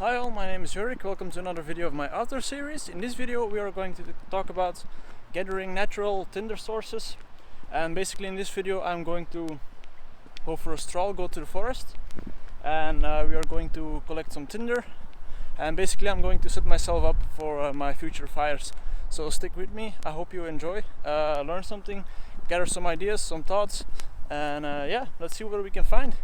Hi all, my name is Jurik. Welcome to another video of my outdoor series. In this video we are going to talk about gathering natural tinder sources, and basically in this video I'm going to go for a stroll, go to the forest, and we are going to collect some tinder, and basically I'm going to set myself up for my future fires. So stick with me, I hope you enjoy, learn something, gather some ideas, some thoughts, and yeah, let's see what we can find.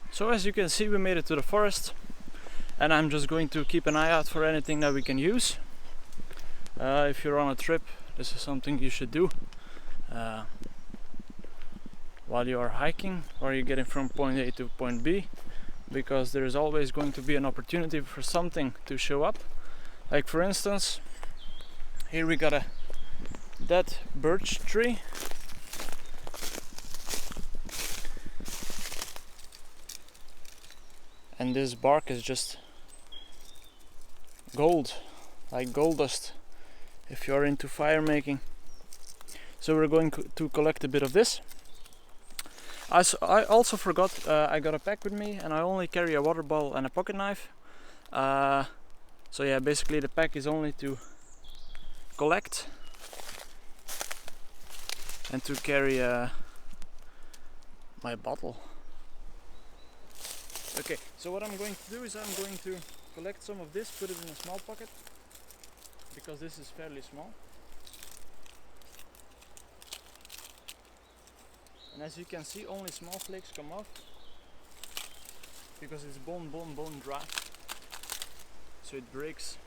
So as you can see, we made it to the forest, and I'm just going to keep an eye out for anything that we can use. If you're on a trip, this is something you should do while you are hiking or you're getting from point A to point B, because there is always going to be an opportunity for something to show up. Like for instance, here we got a dead birch tree. And this bark is just gold, like gold dust, if you're into fire making. So we're going to collect a bit of this. I also forgot, I got a pack with me and I only carry a water bottle and a pocket knife. So yeah, basically the pack is only to collect and to carry my bottle. Okay, so what I'm going to do is I'm going to collect some of this, put it in a small pocket, because this is fairly small. And as you can see, only small flakes come off, because it's bone dry. So it breaks,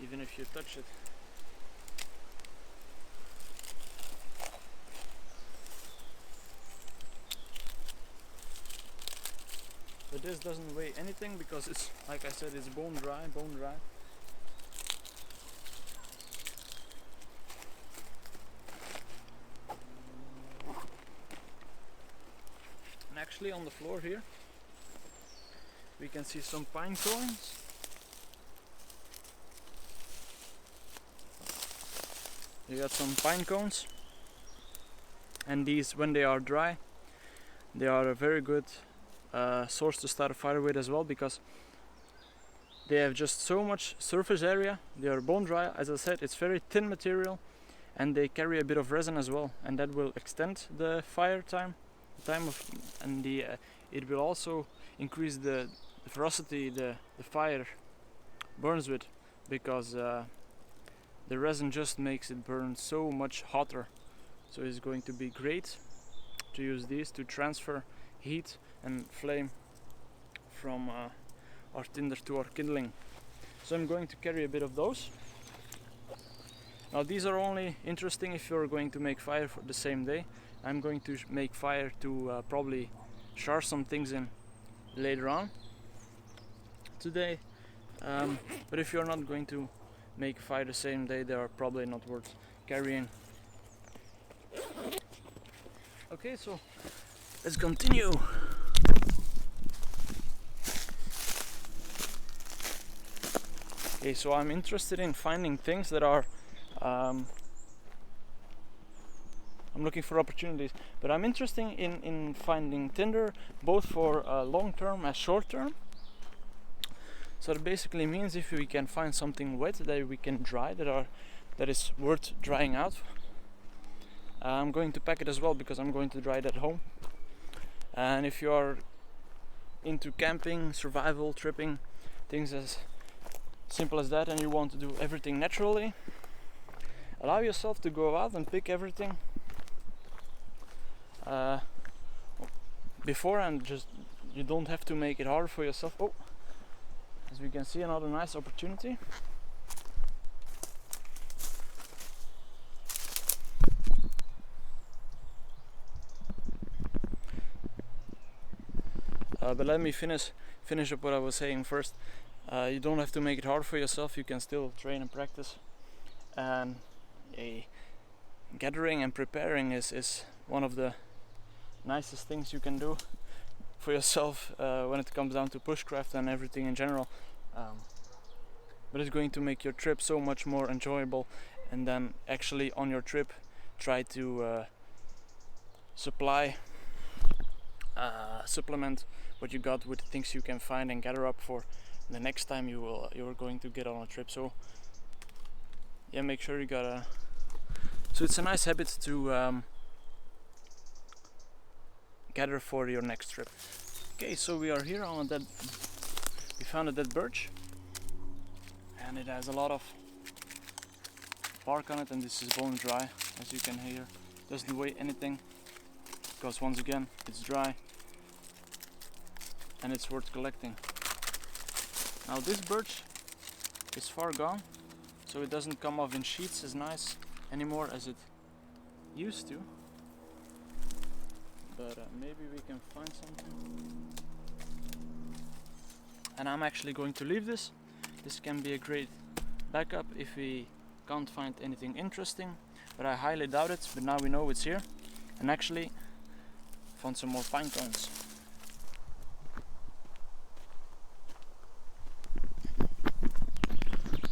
even if you touch it. But this doesn't weigh anything because it's, like I said, it's bone dry. And actually on the floor here we can see some pine cones. You got some pine cones, and these, when they are dry, they are a very good source to start a fire with as well, because they have just so much surface area. They are bone dry, as I said, it's very thin material, and they carry a bit of resin as well, and that will extend the fire time and it will also increase the ferocity the fire burns with, because the resin just makes it burn so much hotter. So it's going to be great to use these to transfer heat and flame from our tinder to our kindling. So I'm going to carry a bit of those. Now these are only interesting if you're going to make fire for the same day. I'm going to make fire to probably char some things in later on today, but if you're not going to make fire the same day, they are probably not worth carrying. Okay, so let's continue. Okay, so I'm interested in finding things that are I'm looking for opportunities, but I'm interested in finding tinder both for long term and short term. So that basically means if we can find something wet that we can dry, that is worth drying out, I'm going to pack it as well, because I'm going to dry it at home. And if you are into camping, survival, tripping, things as simple as that, and you want to do everything naturally, allow yourself to go out and pick everything before, and just, you don't have to make it hard for yourself. Oh, as we can see, another nice opportunity. But let me finish up what I was saying first. You don't have to make it hard for yourself. You can still train and practice. And gathering and preparing is one of the nicest things you can do for yourself when it comes down to bushcraft and everything in general. But it's going to make your trip so much more enjoyable, and then actually on your trip try to supplement what you got with things you can find and gather up for the next time you're going to get on a trip. So yeah, make sure you got so it's a nice habit to gather for your next trip. Okay, so we are here on we found a dead birch, and it has a lot of bark on it, and this is bone dry, as you can hear. Doesn't weigh anything, because once again it's dry and it's worth collecting. Now this birch is far gone, so it doesn't come off in sheets as nice anymore as it used to, but maybe we can find something. And I'm actually going to leave this. This can be a great backup if we can't find anything interesting, but I highly doubt it. But now we know it's here, and actually found some more pine cones.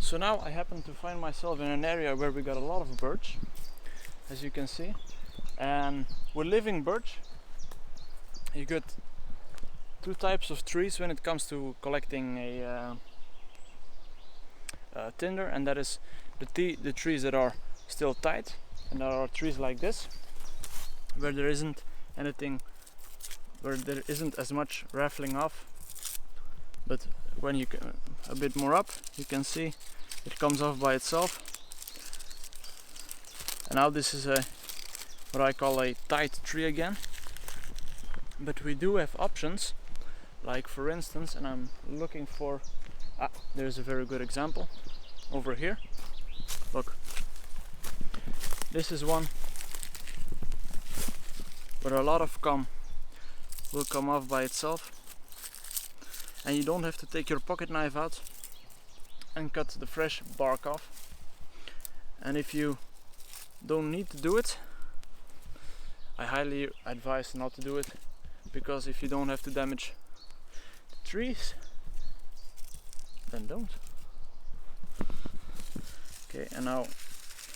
So now I happen to find myself in an area where we got a lot of birch, as you can see, and with living birch you get two types of trees when it comes to collecting a tinder, and that is the trees that are still tight, and there are trees like this where there isn't anything, where there isn't as much raffling off, but when you can a bit more up, you can see it comes off by itself. And now this is what I call a tight tree again, but we do have options, like for instance, and I'm looking for there's a very good example over here. Look, this is one where a lot of will come off by itself, and you don't have to take your pocket knife out and cut the fresh bark off. And if you don't need to do it, I highly advise not to do it, because if you don't have to damage the trees, then don't. Okay, and now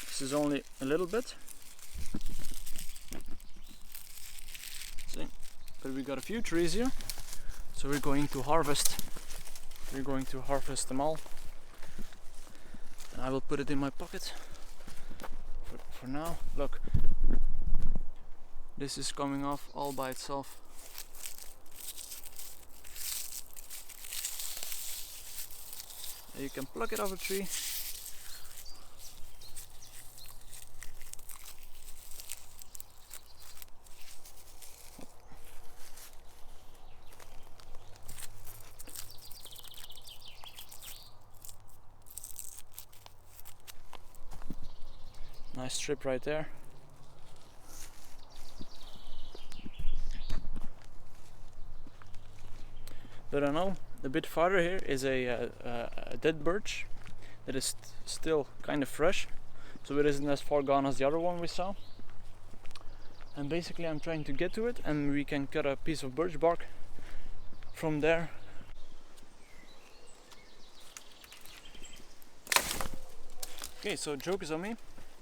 this is only a little bit, see, but we got a few trees here, so we're going to harvest them all, and I will put it in my pocket for now. Look, this is coming off all by itself. You can pluck it off a tree. Nice strip right there. But I know a bit farther here is a dead birch that is still kind of fresh, so it isn't as far gone as the other one we saw. And basically I'm trying to get to it, and we can cut a piece of birch bark from there. Okay, so joke is on me,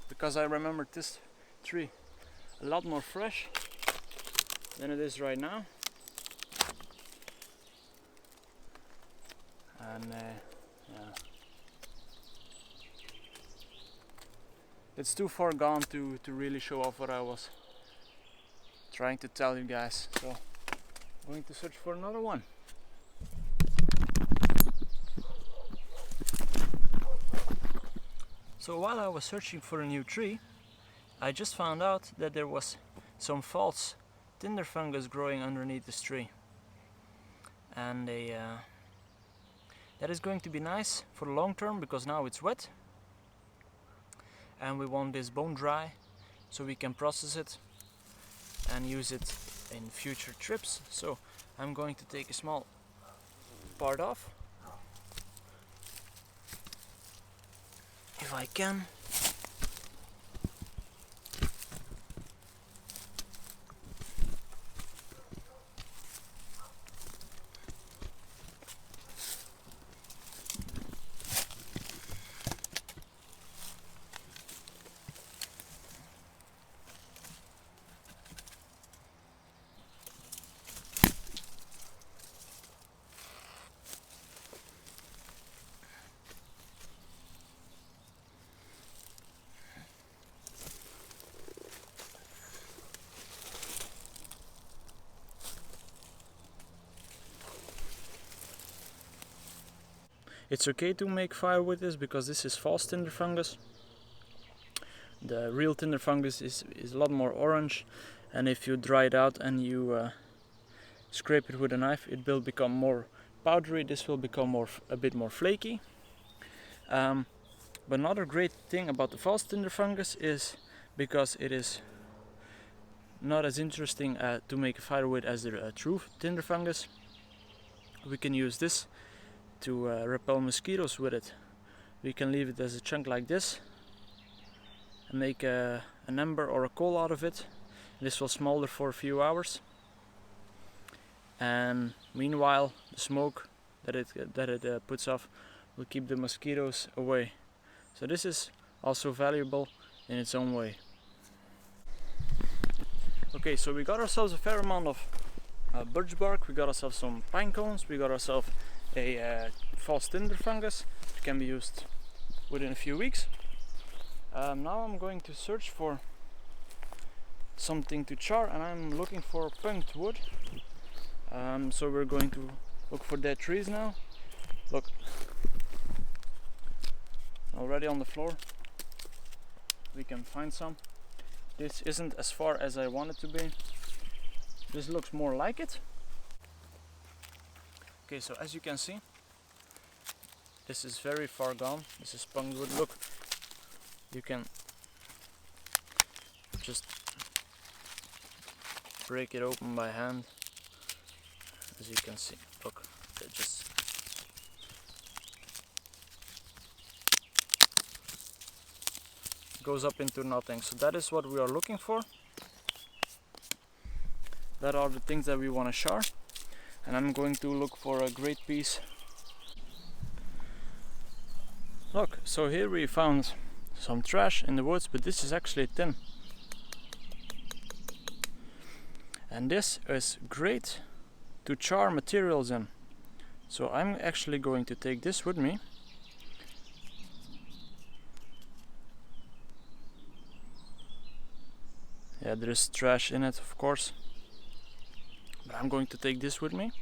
because I remembered this tree a lot more fresh than it is right now. And yeah, it's too far gone to really show off what I was trying to tell you guys, so I'm going to search for another one. So while I was searching for a new tree, I just found out that there was some false tinder fungus growing underneath this tree, and that is going to be nice for the long term, because now it's wet and we want this bone dry so we can process it and use it in future trips. So I'm going to take a small part off, if I can. It's okay to make fire with this because this is false Tinder fungus. The real Tinder fungus is a lot more orange, and if you dry it out and you scrape it with a knife, it will become more powdery. This will become a bit more flaky. But another great thing about the false Tinder fungus is because it is not as interesting to make a fire with as the true Tinder fungus. We can use this to repel mosquitoes with it. We can leave it as a chunk like this and make an ember or a coal out of it. This will smolder for a few hours, and meanwhile the smoke that it puts off will keep the mosquitoes away. So this is also valuable in its own way. Okay, so we got ourselves a fair amount of birch bark, we got ourselves some pine cones, we got ourselves a false Tinder fungus which can be used within a few weeks. Now I'm going to search for something to char, and I'm looking for punked wood. So we're going to look for dead trees now. Look, already on the floor we can find some. This isn't as far as I want it to be. This looks more like it. Okay, so as you can see, this is very far gone. This is punked wood. Look, you can just break it open by hand. As you can see, look, it just goes up into nothing. So that is what we are looking for. That are the things that we want to char, and I'm going to look for a great piece. Look, so here we found some trash in the woods, but this is actually tin, and this is great to char materials in. So I'm actually going to take this with me. Yeah, there is trash in it, of course, but I'm going to take this with me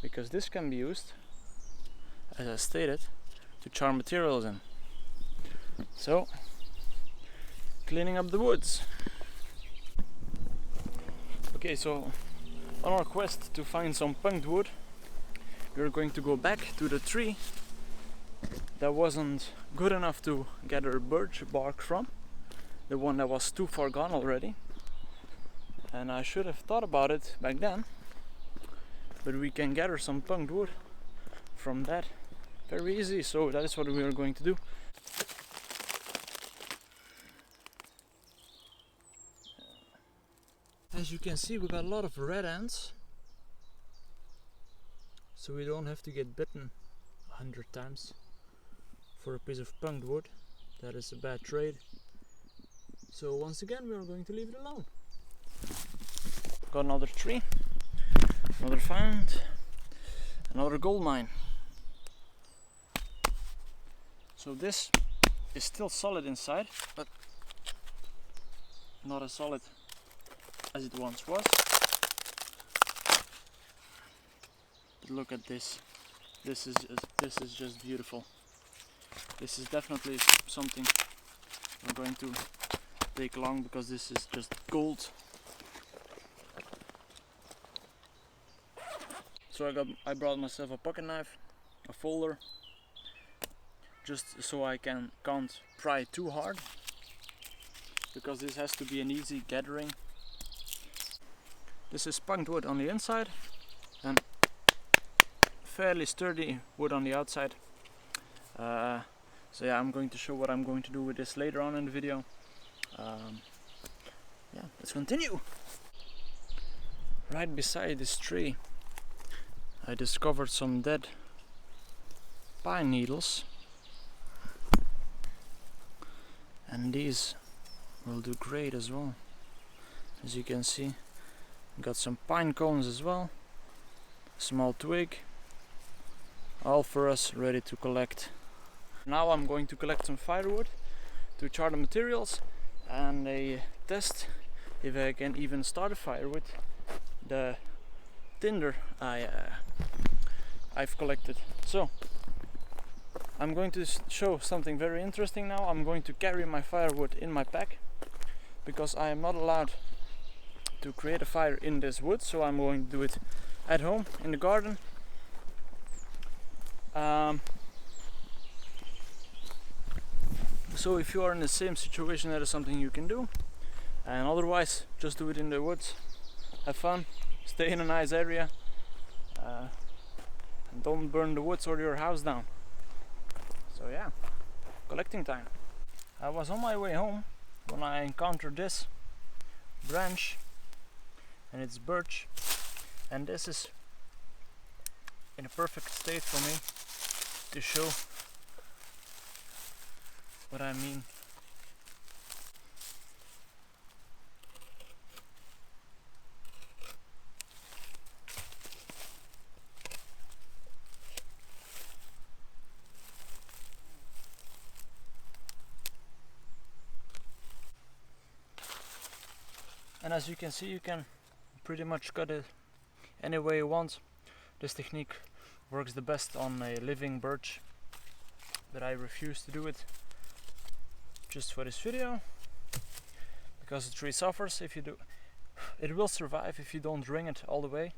because this can be used, as I stated, to char materials in. So, cleaning up the woods. Okay, so on our quest to find some punked wood, we're going to go back to the tree that wasn't good enough to gather birch bark from, the one that was too far gone already. And I should have thought about it back then, but we can gather some punked wood from that very easy, so that is what we are going to do. As you can see, we got a lot of red ants, so we don't have to get bitten 100 times for a piece of punked wood. That is a bad trade. So once again, we are going to leave it alone. Got another tree, another find, another gold mine. So this is still solid inside, but not as solid as it once was. But look at this. This is just beautiful. This is definitely something I'm going to take along because this is just gold. So I brought myself a pocket knife, a folder, just so I can't pry too hard, because this has to be an easy gathering. This is punked wood on the inside and fairly sturdy wood on the outside. So yeah, I'm going to show what I'm going to do with this later on in the video. Yeah, let's continue. Right beside this tree I discovered some dead pine needles, and these will do great as well. As you can see, got some pine cones as well, a small twig, all for us ready to collect. Now I'm going to collect some firewood to char the materials and test if I can even start a fire with the tinder I've collected. So I'm going to show something very interesting now. I'm going to carry my firewood in my pack because I am not allowed to create a fire in this wood, so I'm going to do it at home in the garden. So if you are in the same situation, that is something you can do, and otherwise just do it in the woods. Have fun, stay in a nice area, and don't burn the woods or your house down. So yeah, collecting time. I was on my way home when I encountered this branch, and it's birch, and this is in a perfect state for me to show what I mean. And as you can see, you can pretty much cut it any way you want. This technique works the best on a living birch, but I refuse to do it just for this video because the tree suffers if you do. It will survive if you don't ring it all the way,